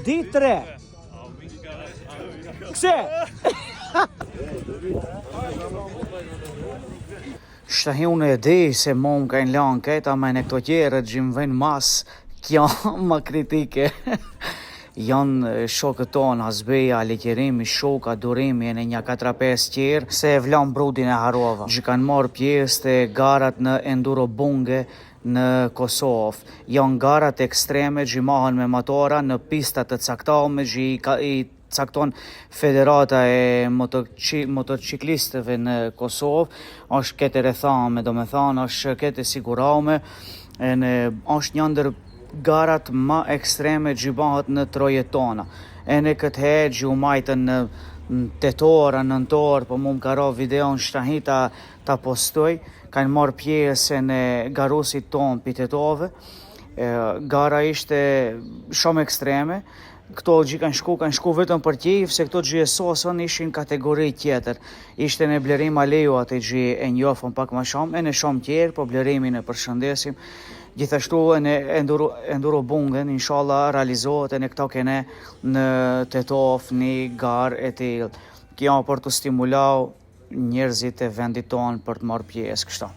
ditë 3. Kse? Shtahi unë e di se mom ka në lanë këta, me në këto tjere gjimë vënë mas, kjo ma kritike. Janë shokët tonë, Azbeja, Lekerimi, Shoka, Durimi, e në një 4-5 tjerë, se e vlan brudin e Harova. Gjë kanë marrë pjesë të garat në Enduro Bunge në Kosovë. Janë garat ekstreme, gjimahen me motora në pistat të caktame, i cakton Federata e motociklistëve në Kosovë, është këtë rethame, do me thanë, është këtë sigurame, është një ndër garat ma ekstreme gjibahat në trojetona. E në këtë hegjë u majtën në 8 ora, 9 orë, po mu më ka ra video në shtahi ta postoj, kanë marrë pjesë në garusit tonë pitetove. Gara ishte shumë ekstreme. Këto gjë kanë shku vetëm për qejf, se këto gjë e sosën ishin kategori tjetër. Ishte në Blerim Aleju atë gjë e njofën pak ma shumë, e në shumë tjerë, po Blerimin e përshëndesim. Gjithashtu e në Enduro Bungen, inshallah realizohet e në këto kene në Tetov, një garë e tillë. Kjo për të stimulau njerëzit e vendit tonë për të marrë pjesë kështu.